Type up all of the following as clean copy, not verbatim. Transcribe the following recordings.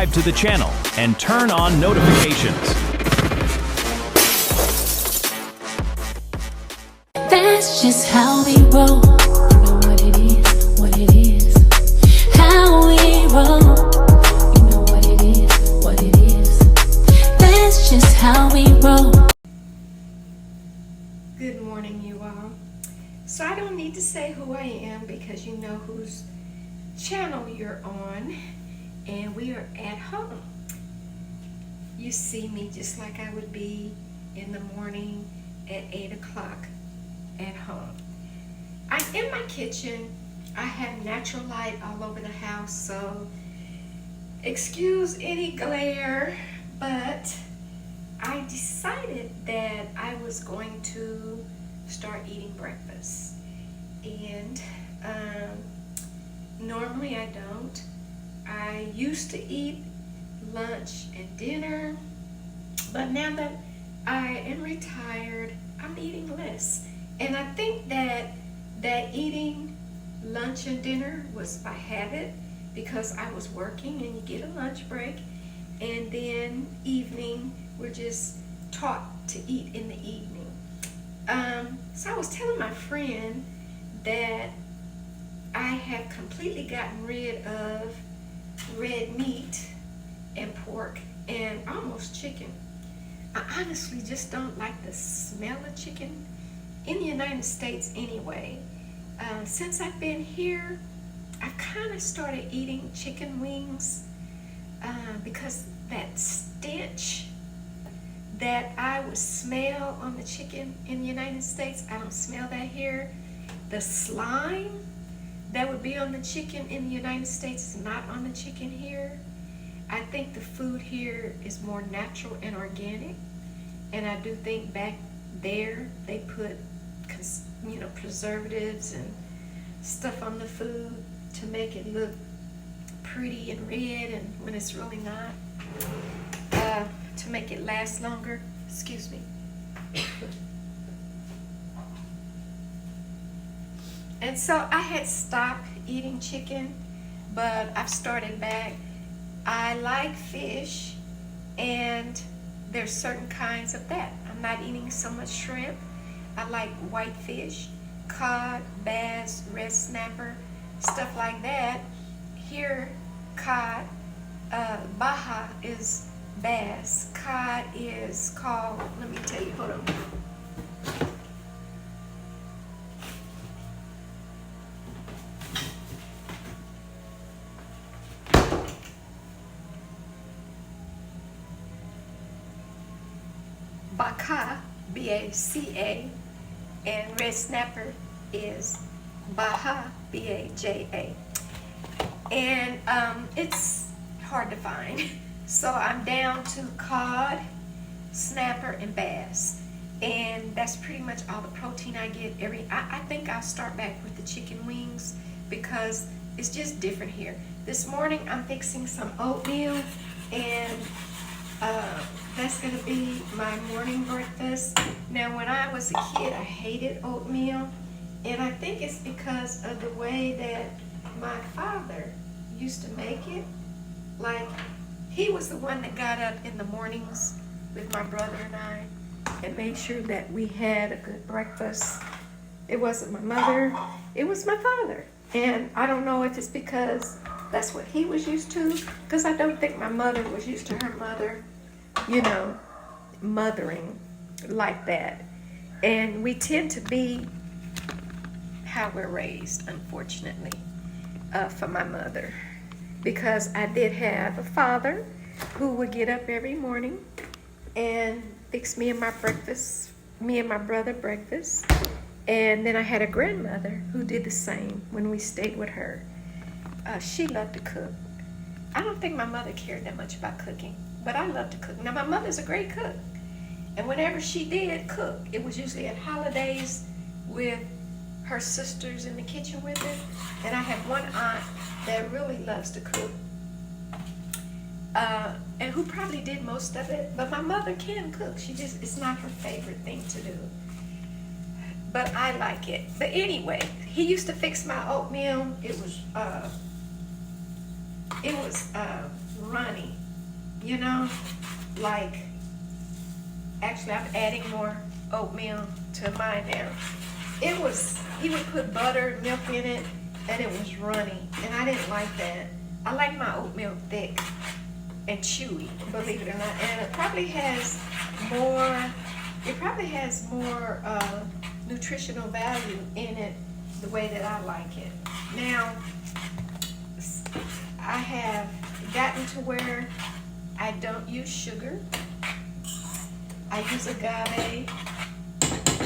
subscribe to the channel and turn on notifications. That's just how we roll. You know what it is, what it is. How we roll. You know what it is, what it is. That's just how we roll. Good morning, you all. So I don't need to say who I am because you know whose channel you're on, and we are at home. You see me just like I would be in the morning at 8 o'clock at home. I'm in my kitchen. I have natural light all over the house, so excuse any glare, but I decided that I was going to start eating breakfast. And normally I don't. I used to eat lunch and dinner, but now that I am retired, I'm eating less. And I think that eating lunch and dinner was by habit because I was working and you get a lunch break, and then evening we're just taught to eat in the evening. So I was telling my friend that I have completely gotten rid of red meat and pork and almost chicken. I honestly just don't like the smell of chicken in the United States anyway. Since I've been here, I've kind of started eating chicken wings because that stench that I would smell on the chicken in the United States, I don't smell that here. The slime that would be on the chicken in the United States is not on the chicken here. I think the food here is more natural and organic, and I do think back there they put preservatives and stuff on the food to make it look pretty and red, and when it's really not, to make it last longer. Excuse me. And so I had stopped eating chicken, but I've started back. I like fish, and there's certain kinds of that. I'm not eating so much shrimp. I like whitefish, cod, bass, red snapper, stuff like that. Here, cod, baja is bass. Cod is called, let me tell you, hold on. Baca, B-A-C-A, and red snapper is baja, B-A-J-A. And it's hard to find. So I'm down to cod, snapper, and bass. And that's pretty much all the protein I get I think I'll start back with the chicken wings because it's just different here. This morning I'm fixing some oatmeal, and that's going to be my morning breakfast. Now, when I was a kid, I hated oatmeal, and I think it's because of the way that my father used to make it. Like, he was the one that got up in the mornings with my brother and I and made sure that we had a good breakfast. It wasn't my mother, it was my father. And I don't know if it's because that's what he was used to, because I don't think my mother was used to her mother, mothering like that. And we tend to be how we're raised, unfortunately, for my mother. Because I did have a father who would get up every morning and fix me and my brother breakfast. And then I had a grandmother who did the same when we stayed with her. She loved to cook. I don't think my mother cared that much about cooking, but I love to cook. Now, my mother's a great cook, and whenever she did cook, it was usually at holidays with her sisters in the kitchen with her. And I have one aunt that really loves to cook, and who probably did most of it, but my mother can cook. It's not her favorite thing to do, but I like it. But anyway, he used to fix my oatmeal. It was runny, you know, like, actually I'm adding more oatmeal to mine now. He would put butter, milk in it, and it was runny, and I didn't like that. I like my oatmeal thick and chewy, believe it or not, and it probably has more nutritional value in it the way that I like it. Now, I have gotten to where I don't use sugar. I use agave,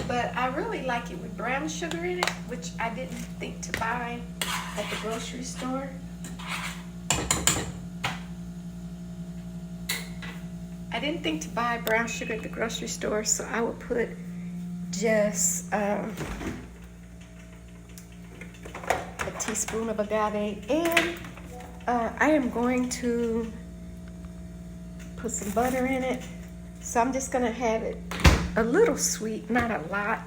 but I really like it with brown sugar in it, which I didn't think to buy at the grocery store. I didn't think to buy brown sugar at the grocery store, so I would put just a teaspoon of agave, and I am going to put some butter in it. So I'm just gonna have it a little sweet, not a lot,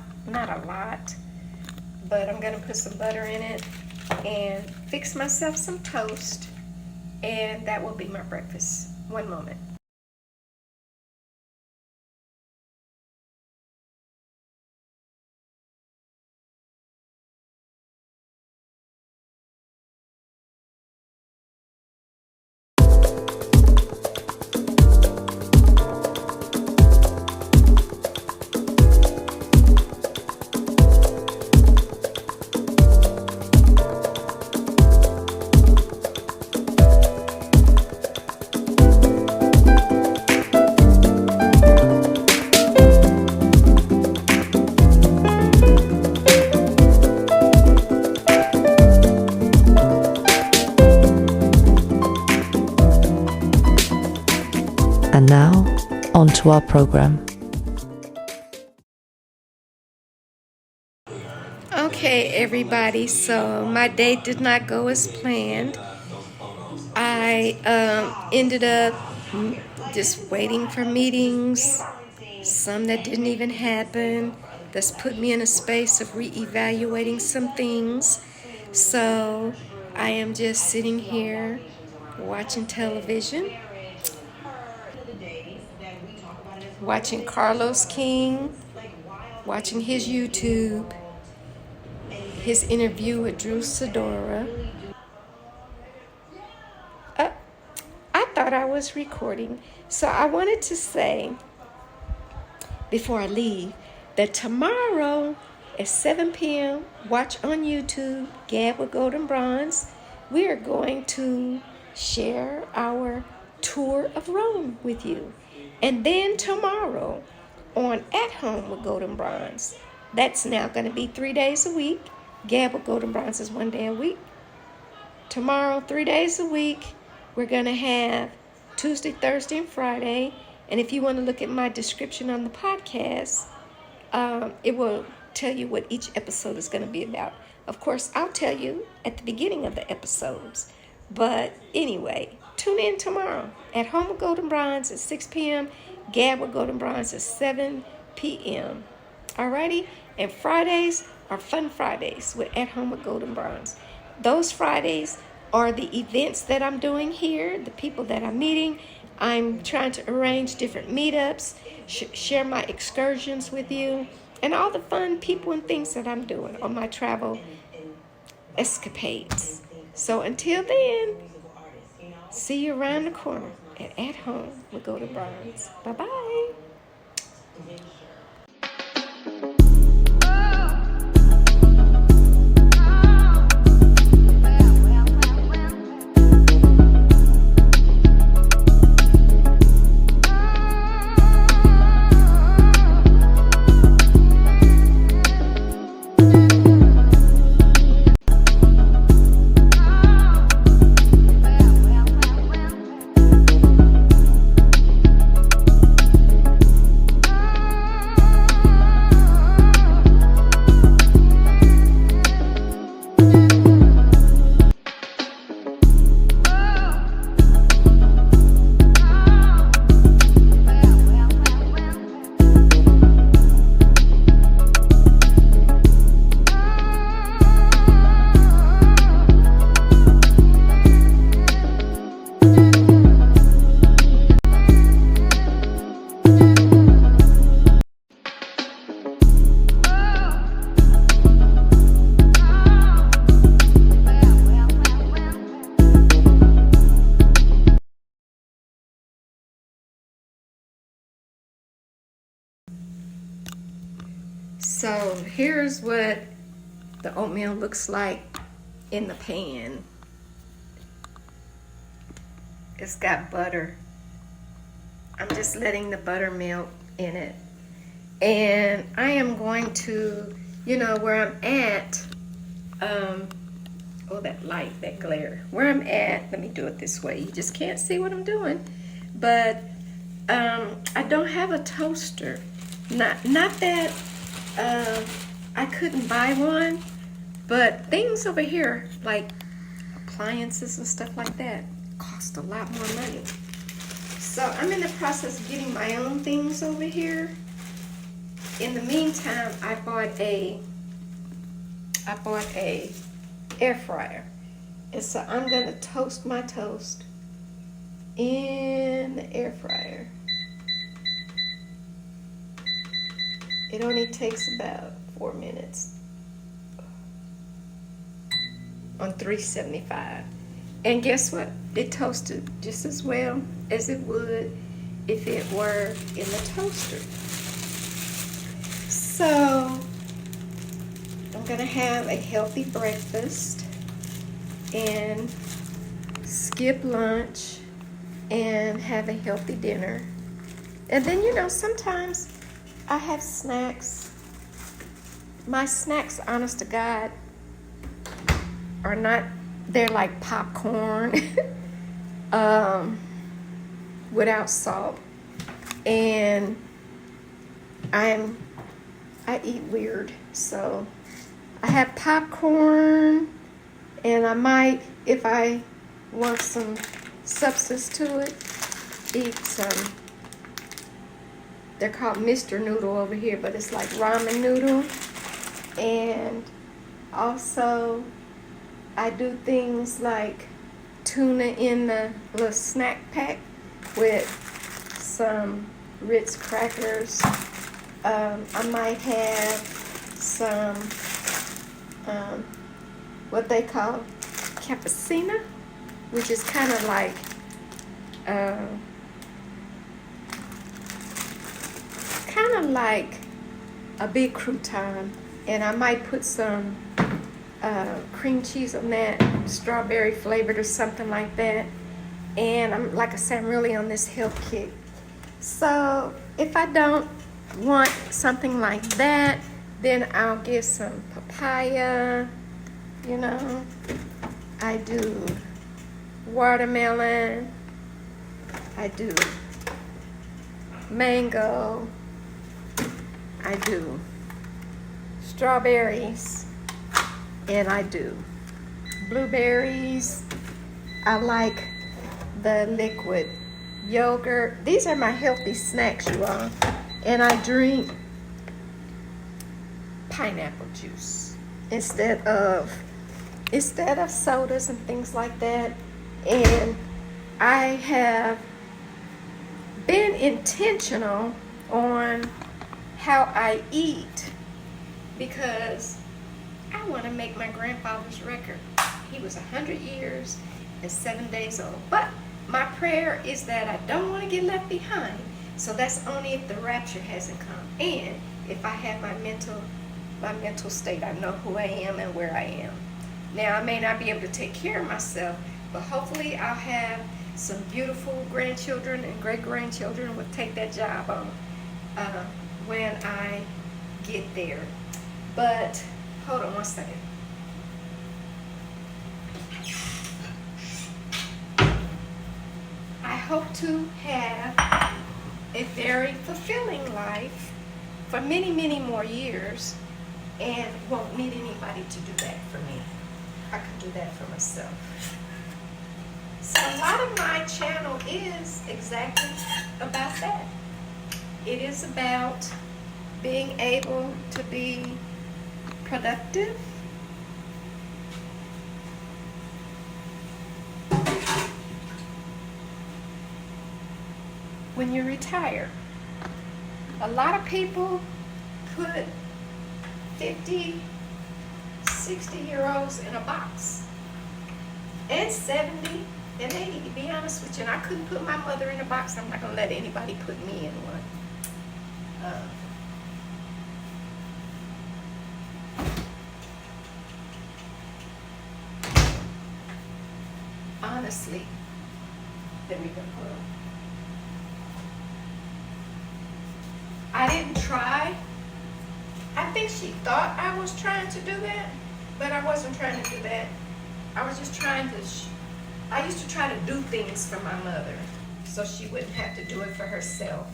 but I'm gonna put some butter in it and fix myself some toast, and that will be my breakfast. One moment. And now, on to our program. Okay, everybody, so my day did not go as planned. I ended up just waiting for meetings, some that didn't even happen. That's put me in a space of reevaluating some things. So I am just sitting here watching television, watching Carlos King, watching his YouTube, his interview with Drew Sidora. I thought I was recording, so I wanted to say before I leave that tomorrow at 7 p.m., watch on YouTube, Gab with Golden Bronze. We are going to share our tour of Rome with you. And then tomorrow on At Home with Golden Bronze, that's now going to be 3 days a week. Gab with Golden Bronze is 1 day a week. Tomorrow, 3 days a week, we're going to have Tuesday, Thursday, and Friday. And if you want to look at my description on the podcast, it will tell you what each episode is going to be about. Of course, I'll tell you at the beginning of the episodes. But anyway, tune in tomorrow. At Home with Golden Bronze at 6 p.m. Gab with Golden Bronze at 7 p.m. Alrighty? And Fridays are Fun Fridays with At Home with Golden Bronze. Those Fridays are the events that I'm doing here, the people that I'm meeting. I'm trying to arrange different meetups, share my excursions with you, and all the fun people and things that I'm doing on my travel escapades. So until then, see you around the corner at Home with Golden Bronze. Bye-bye. So here's what the oatmeal looks like in the pan. It's got butter. I'm just letting the butter melt in it. And I am going to, you know, where I'm at, oh, that light, that glare. Where I'm at, let me do it this way. You just can't see what I'm doing. But I don't have a toaster. Not that I couldn't buy one, but things over here, like appliances and stuff like that, cost a lot more money. So I'm in the process of getting my own things over here. In the meantime, I bought a air fryer. And so I'm gonna toast my toast in the air fryer. It only takes about 4 minutes on 375. And guess what? It toasted just as well as it would if it were in the toaster. So I'm gonna have a healthy breakfast and skip lunch and have a healthy dinner. And then, you know, sometimes I have snacks. My snacks, honest to God, are not, they're like popcorn without salt. And I eat weird, so I have popcorn, and I might, if I want some substance to it, eat some. They're called Mr. Noodle over here, but it's like ramen noodle. And also, I do things like tuna in the little snack pack with some Ritz crackers. I might have some, what they call cappuccino, which is kind of like, a big crouton, and I might put some cream cheese on that, strawberry flavored or something like that. And I'm, like I said, I'm really on this health kick. So if I don't want something like that, then I'll get some papaya, you know. I do watermelon, I do mango, I do strawberries, and I do blueberries. I like the liquid yogurt. These are my healthy snacks, you all. And I drink pineapple juice instead of sodas and things like that. And I have been intentional on how I eat because I want to make my grandfather's record. He was 100 years and 7 days old. But my prayer is that I don't want to get left behind. So that's only if the rapture hasn't come. And if I have my mental state, I know who I am and where I am. Now, I may not be able to take care of myself, but hopefully I'll have some beautiful grandchildren and great-grandchildren will take that job on when I get there. But hold on one second. I hope to have a very fulfilling life for many, many more years and won't need anybody to do that for me. I can do that for myself. So a lot of my channel is exactly about that. It is about being able to be productive, when you retire. A lot of people put 50, 60-year-olds in a box, and 70 and 80, to be honest with you. And I couldn't put my mother in a box. I'm not going to let anybody put me in one. honestly, let me go. I didn't try. I think she thought I was trying to do that, but I wasn't trying to do that. I was just trying to, I used to try to do things for my mother so she wouldn't have to do it for herself.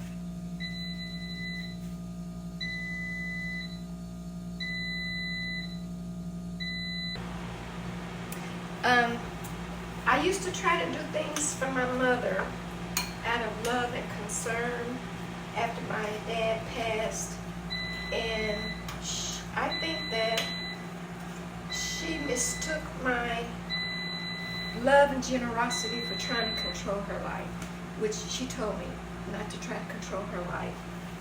I used to try to do things for my mother out of love and concern after my dad passed, and I think that she mistook my love and generosity for trying to control her life, which she told me not to try to control her life,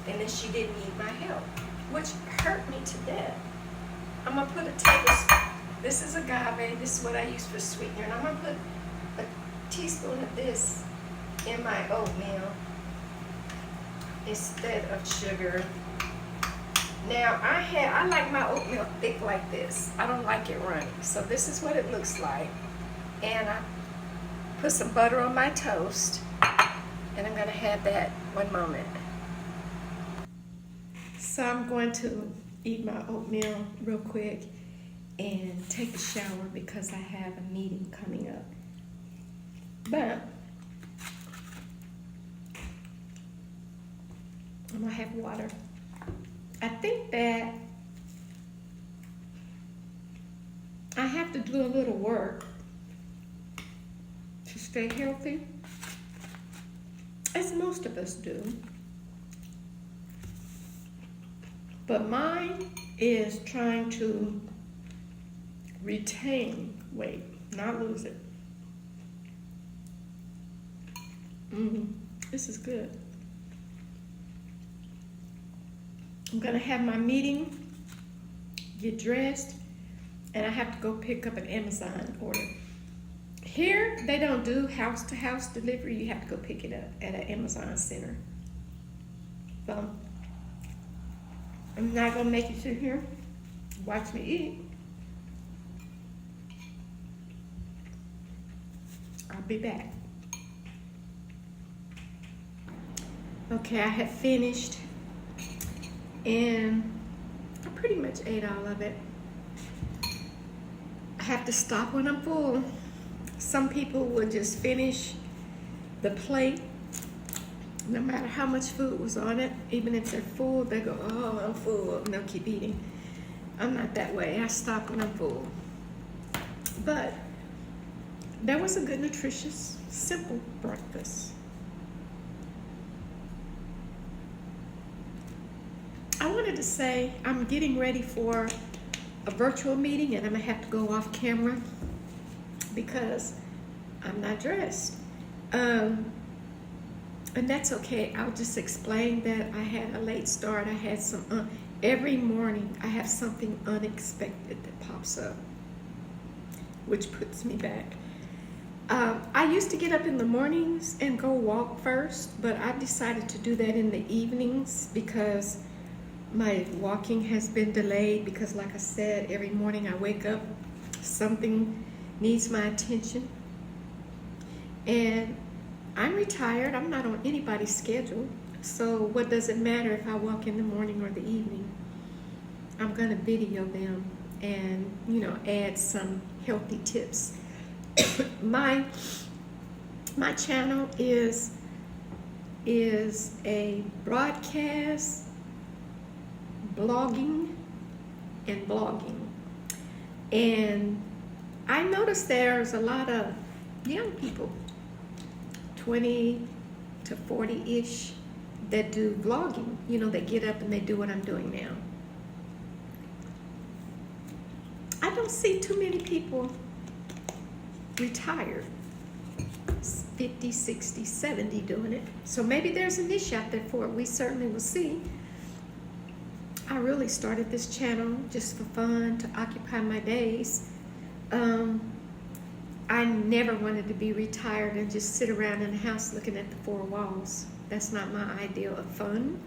and then she didn't need my help, which hurt me to death. I'm gonna put a tablespoon. This is agave. This is what I use for sweetener, and I'm gonna put a teaspoon of this in my oatmeal instead of sugar. Now I like my oatmeal thick like this. I don't like it runny. So this is what it looks like. And I put some butter on my toast, and I'm gonna have that one moment. So I'm going to eat my oatmeal real quick and take a shower because I have a meeting coming up. But I'm gonna have water. I think that I have to do a little work to stay healthy, as most of us do. But mine is trying to retain weight, not lose it. This is good. I'm gonna have my meeting, get dressed, and I have to go pick up an Amazon order. Here, they don't do house-to-house delivery. You have to go pick it up at an Amazon center. So, I'm not gonna make you sit here, watch me eat. I'll be back. Okay, I have finished, and I pretty much ate all of it. I have to stop when I'm full. Some people will just finish the plate, no matter how much food was on it. Even if they're full, they go, oh, I'm full, and they'll keep eating. I'm not that way. I stop when I'm full. But that was a good, nutritious, simple breakfast. I wanted to say I'm getting ready for a virtual meeting, and I'm gonna have to go off camera because I'm not dressed. And that's okay. I'll just explain that I had a late start. I had some, every morning I have something unexpected that pops up, which puts me back. I used to get up in the mornings and go walk first, but I decided to do that in the evenings because my walking has been delayed because, like I said, every morning I wake up, something needs my attention. And I'm retired. I'm not on anybody's schedule. So what does it matter if I walk in the morning or the evening? I'm going to video them and, add some healthy tips. My channel is a broadcast, blogging, and blogging. And I noticed there's a lot of young people, 20 to 40-ish, that do vlogging. They get up and they do what I'm doing now. I don't see too many people retired, 50, 60, 70 doing it. So maybe there's a niche out there for it. We certainly will see. I really started this channel just for fun, to occupy my days. I never wanted to be retired and just sit around in the house looking at the four walls. That's not my ideal of fun.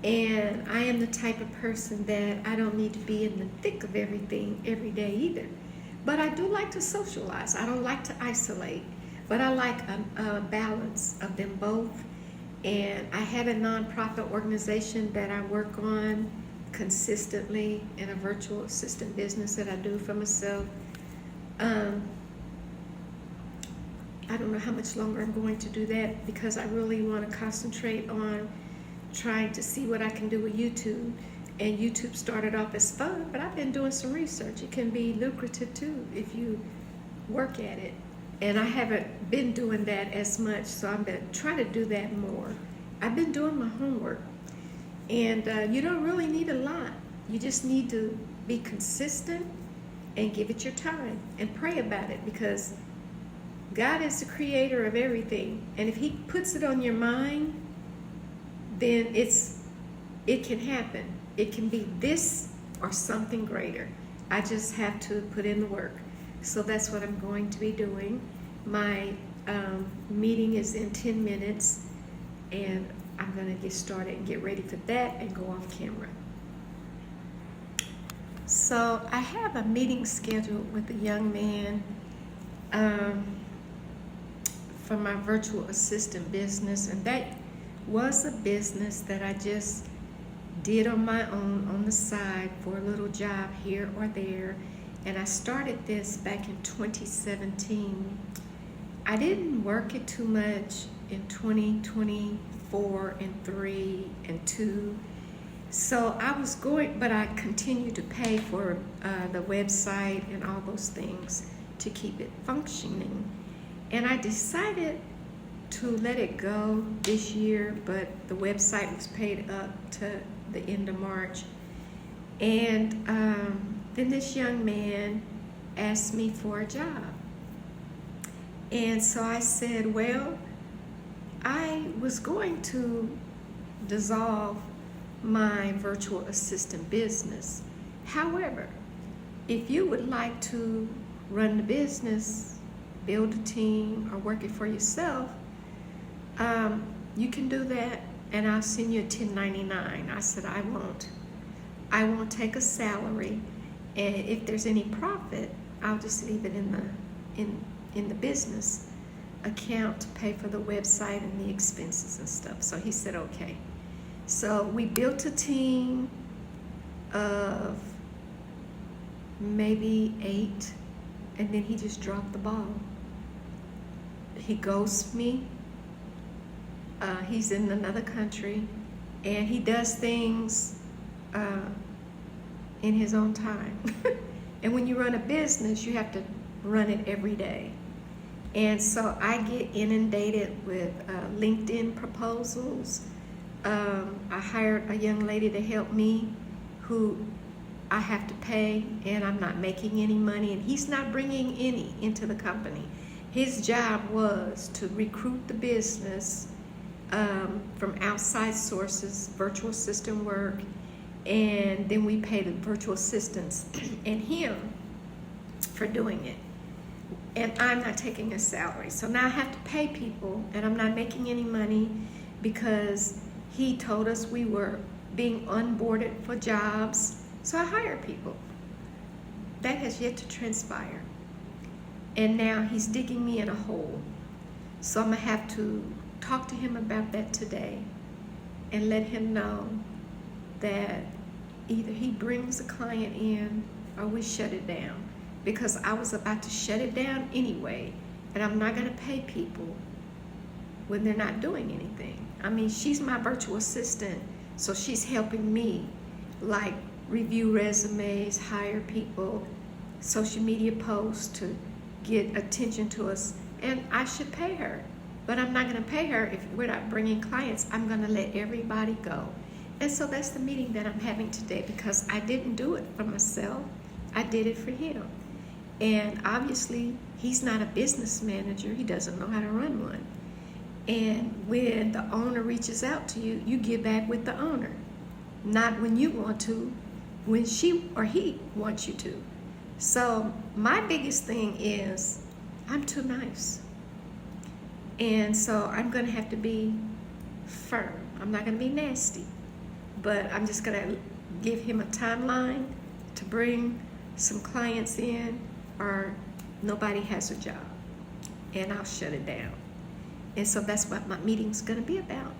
And I am the type of person that I don't need to be in the thick of everything every day either. But I do like to socialize. I don't like to isolate. But I like a balance of them both. And I have a nonprofit organization that I work on consistently, and a virtual assistant business that I do for myself. I don't know how much longer I'm going to do that, because I really want to concentrate on trying to see what I can do with YouTube. And YouTube started off as fun, but I've been doing some research. It can be lucrative too if you work at it. And I haven't been doing that as much, so I'm going to try to do that more. I've been doing my homework. And you don't really need a lot. You just need to be consistent and give it your time and pray about it, because God is the creator of everything. And if he puts it on your mind, then it can happen. It can be this or something greater. I just have to put in the work. So that's what I'm going to be doing. My meeting is in 10 minutes, and I'm going to get started and get ready for that and go off camera. So I have a meeting scheduled with a young man for my virtual assistant business, and that was a business that I just did on my own on the side for a little job here or there. And I started this back in 2017. I didn't work it too much in 2024 and 3 and 2. So I was going, but I continued to pay for the website and all those things to keep it functioning. And I decided to let it go this year, but the website was paid up to the end of March. And then this young man asked me for a job. And so I said, well, I was going to dissolve my virtual assistant business. However, if you would like to run the business, build a team, or work it for yourself, you can do that, and I'll send you a 1099. I said, I won't take a salary, and if there's any profit, I'll just leave it in the business account to pay for the website and the expenses and stuff. So he said, okay. So we built a team of maybe 8, and then he just dropped the ball. He ghosts me. He's in another country, and he does things in his own time. And when you run a business, you have to run it every day. And so I get inundated with LinkedIn proposals. I hired a young lady to help me who I have to pay, and I'm not making any money, and he's not bringing any into the company. His job was to recruit the business from outside sources, virtual assistant work, and then we pay the virtual assistants and him for doing it. And I'm not taking a salary. So now I have to pay people, and I'm not making any money because he told us we were being onboarded for jobs. So I hire people. That has yet to transpire. And now he's digging me in a hole. So I'm gonna have to talk to him about that today and let him know that either he brings a client in or we shut it down, because I was about to shut it down anyway, and I'm not going to pay people when they're not doing anything. I mean, she's my virtual assistant, so she's helping me, like review resumes, hire people, social media posts to get attention to us, and I should pay her. But I'm not going to pay her if we're not bringing clients. I'm going to let everybody go. And so that's the meeting that I'm having today, because I didn't do it for myself. I did it for him. And obviously, he's not a business manager. He doesn't know how to run one. And when the owner reaches out to you, you get back with the owner. Not when you want to, when she or he wants you to. So my biggest thing is I'm too nice. And so I'm going to have to be firm. I'm not going to be nasty. But I'm just going to give him a timeline to bring some clients in, or nobody has a job. and I'll shut it down. And so that's what my meeting's going to be about.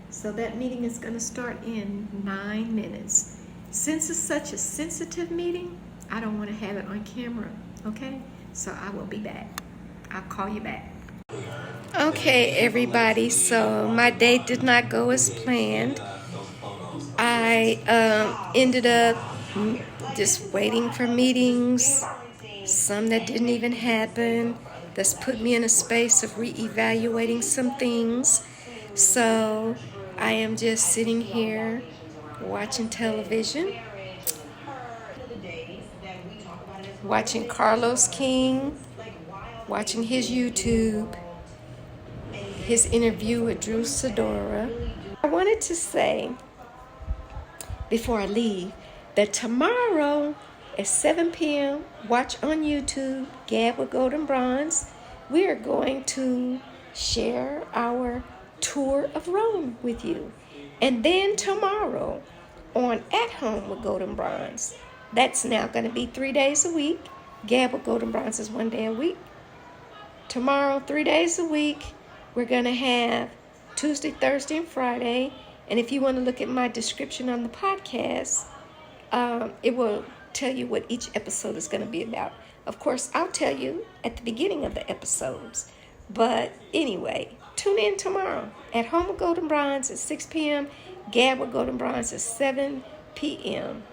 So that meeting is going to start in 9 minutes. Since it's such a sensitive meeting, I don't want to have it on camera, okay? So I will be back. I'll call you back. Okay, everybody, so my day did not go as planned. I ended up just waiting for meetings, some that didn't even happen. That's put me in a space of reevaluating some things. So I am just sitting here watching television, watching Carlos King, watching his YouTube, his interview with Drew Sidora. I wanted to say, before I leave, that tomorrow at 7 p.m., watch on YouTube, Gab with Golden Bronze. We are going to share our tour of Rome with you. And then tomorrow on At Home with Golden Bronze, that's now going to be 3 days a week. Gab with Golden Bronze is 1 day a week. Tomorrow, 3 days a week, we're going to have Tuesday, Thursday, and Friday. And if you want to look at my description on the podcast, it will tell you what each episode is going to be about. Of course, I'll tell you at the beginning of the episodes. But anyway, tune in tomorrow. At Home with Golden Bronze at 6 p.m. Gab with Golden Bronze at 7 p.m.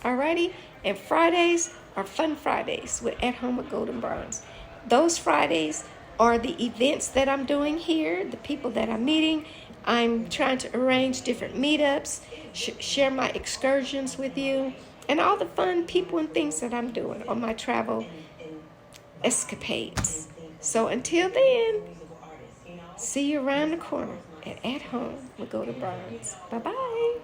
Alrighty? And Fridays are Fun Fridays with At Home with Golden Bronze. Those Fridays are the events that I'm doing here, the people that I'm meeting. I'm trying to arrange different meetups, share my excursions with you, and all the fun people and things that I'm doing on my travel escapades. So until then, see you around the corner at Home with Golden Bronze. Bye-bye.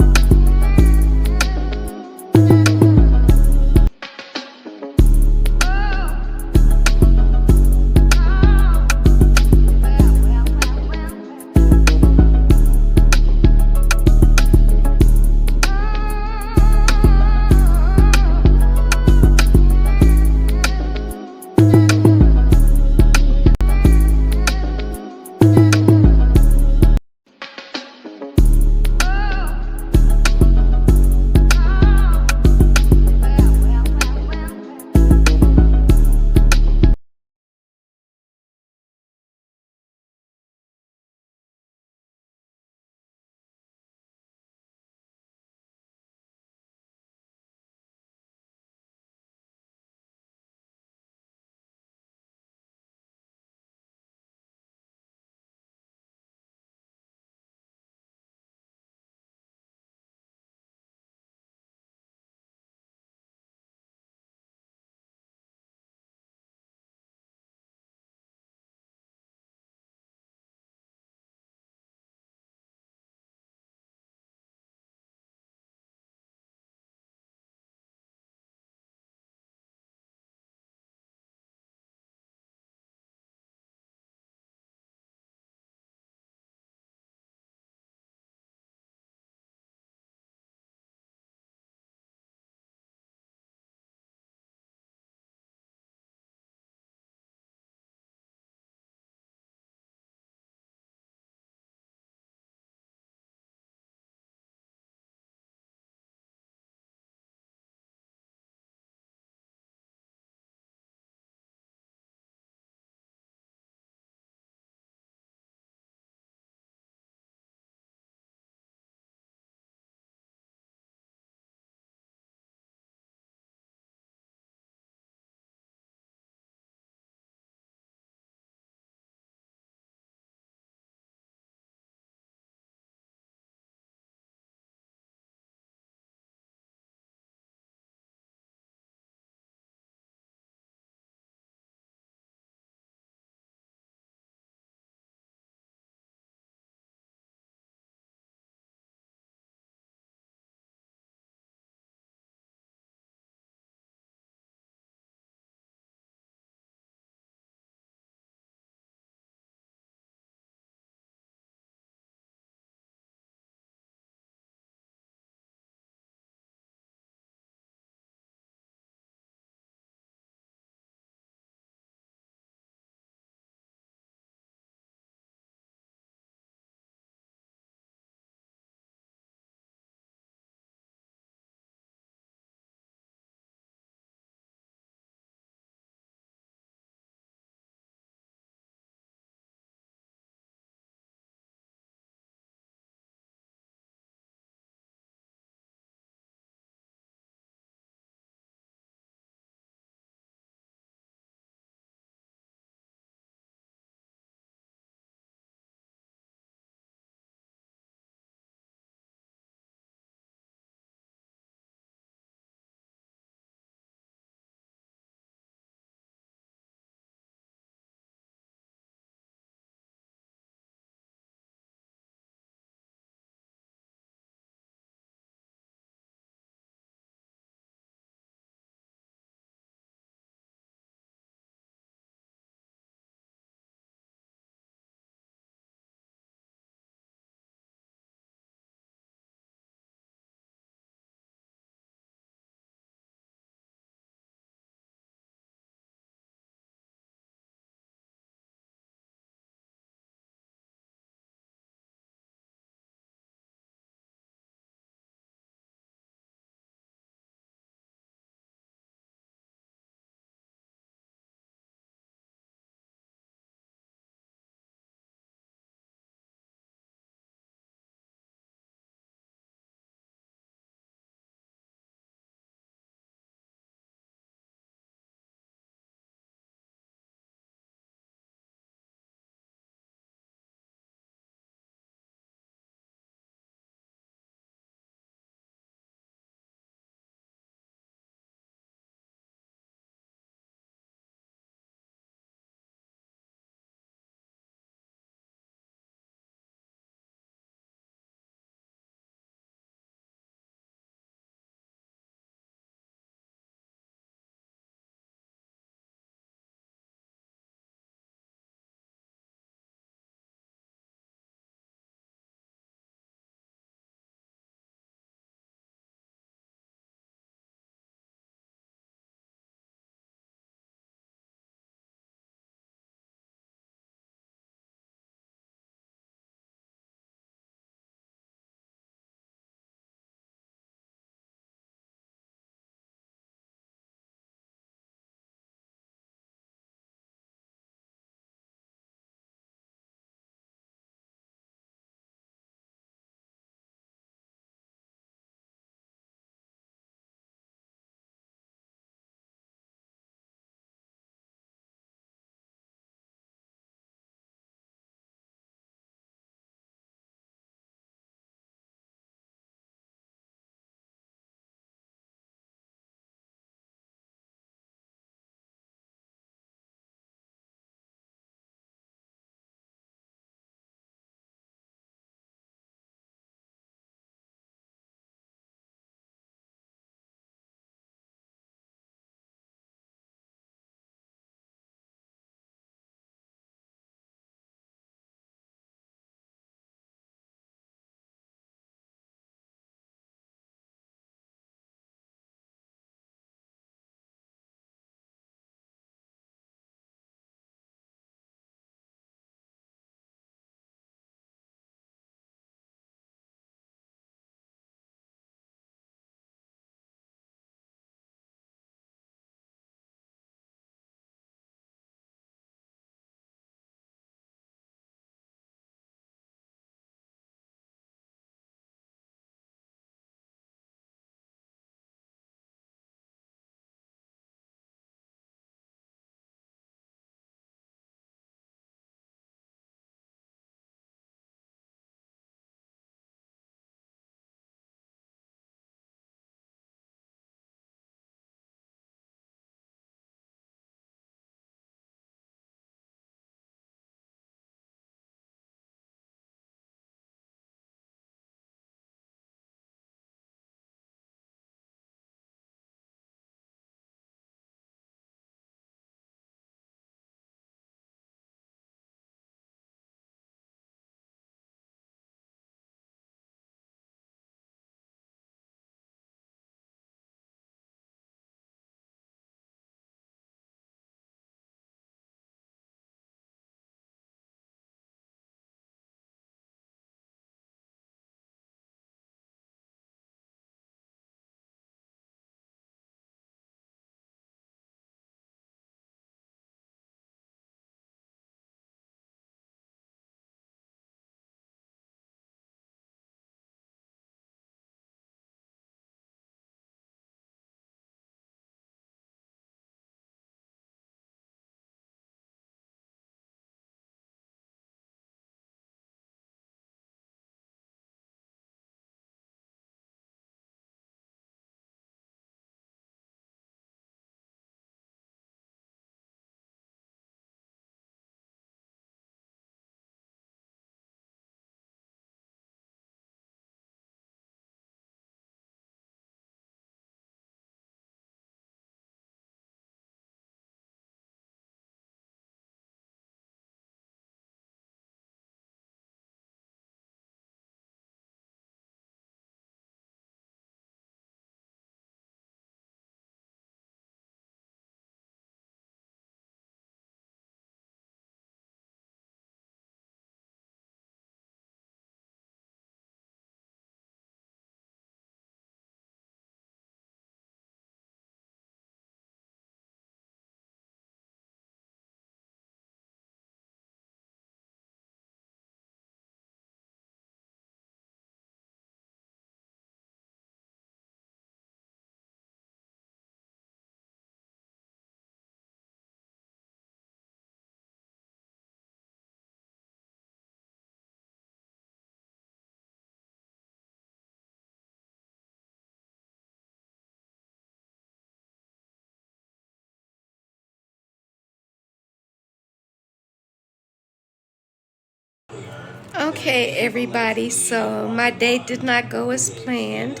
Okay, everybody. So my date did not go as planned.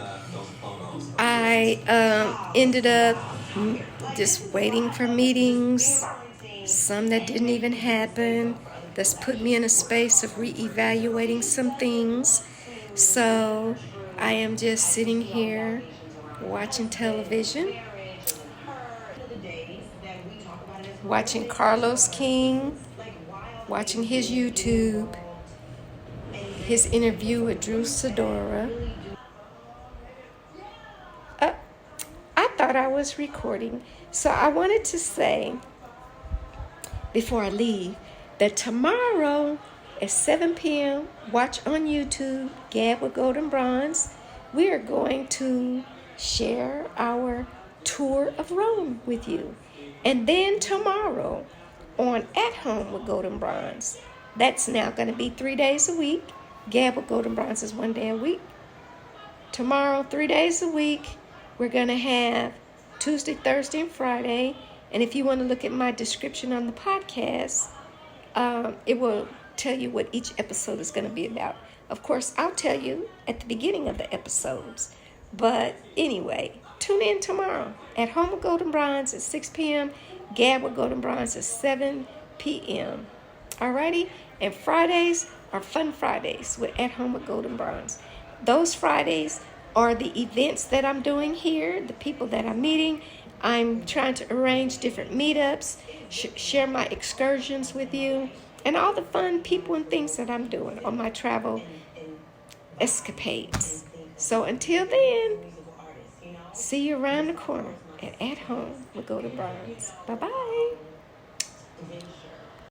I ended up just waiting for meetings, some that didn't even happen. That's put me in a space of reevaluating some things. So I am just sitting here watching television, watching Carlos King, watching his YouTube, his interview with Drew Sidora. Uh, I thought I was recording. So I wanted to say before I leave that tomorrow at 7 p.m., watch on YouTube, Gab with Golden Bronze. We are going to share our tour of Rome with you. And then tomorrow on At Home with Golden Bronze, that's now going to be 3 days a week. Gab with Golden Bronze is 1 day a week. Tomorrow, 3 days a week, we're going to have Tuesday, Thursday, and Friday. And if you want to look at my description on the podcast, it will tell you what each episode is going to be about. Of course, I'll tell you at the beginning of the episodes. But anyway, tune in tomorrow. At Home with Golden Bronze at 6 p.m. Gab with Golden Bronze at 7 p.m. Alrighty? And Fridays are Fun Fridays with At Home with Golden Bronze. Those Fridays are the events that I'm doing here, the people that I'm meeting. I'm trying to arrange different meetups, share my excursions with you, and all the fun people and things that I'm doing on my travel escapades. So until then, see you around the corner at Home with Golden Bronze. Bye-bye.